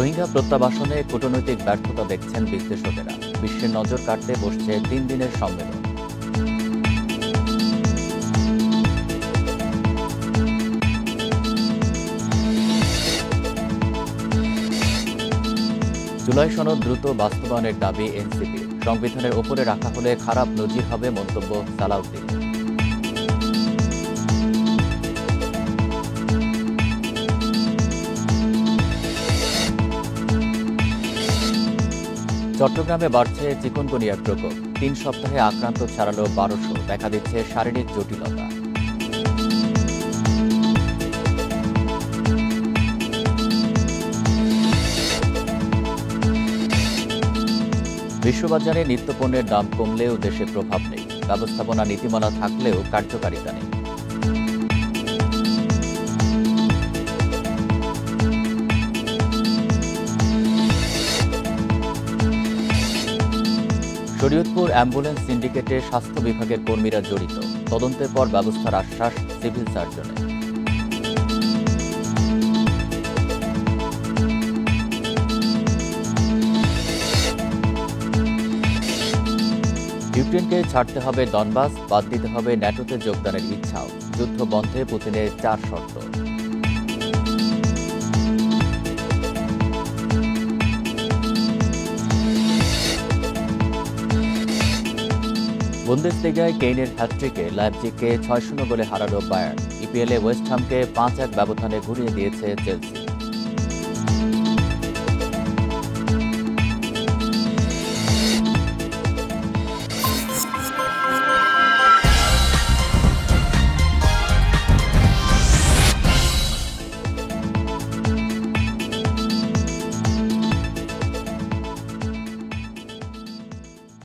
রোহিঙ্গা প্রত্যাবাসনে কূটনৈতিক ব্যর্থতা দেখছেন বিশ্লেষকেরা। বিশ্বের নজর কাটতে বসছে 3 দিনের সম্মেলন। জুলাই সনদ দ্রুত বাস্তবায়নের দাবি এনসিপি। সংবিধানের ওপরে রাখা হলে খারাপ নজির হবে মন্তব্য সালাউদ্দিন। চট্টগ্রামে বাড়ছে চিকুনগুনিয়ার প্রকোপ। 3 সপ্তাহে আক্রান্ত ছাড়ালো 1200। দেখা দিচ্ছে শারীরিক জটিলতা। বিশ্ববাজারে নিত্যপণ্যের দাম কমলেও দেশে প্রভাব নেই। ব্যবস্থাপনা নীতিমালা থাকলেও কার্যকারিতা নেই। শরীয়তপুর অ্যাম্বুলেন্স সিন্ডিকেটে স্বাস্থ্য বিভাগের কর্মীরা জড়িত। তদন্তের পর ব্যবস্থার আশ্বাস সিভিল সার্জনের। ইউক্রেনকে ছাড়তে হবে ডনবাস, বাদ দিতে হবে ন্যাটোতে যোগদানের ইচ্ছাও। যুদ্ধ বন্ধে পুতিনের 4 শর্ত। বুন্দেসলিগায় কেইনের হ্যাটট্রিকে লাইপজিগকে 6-0 গোলে হারালো বায়ার্ন। ইপিএলে ওয়েস্ট হ্যামকে 5-1 ব্যবধানে ঘুরিয়ে দিয়েছে চেলসি।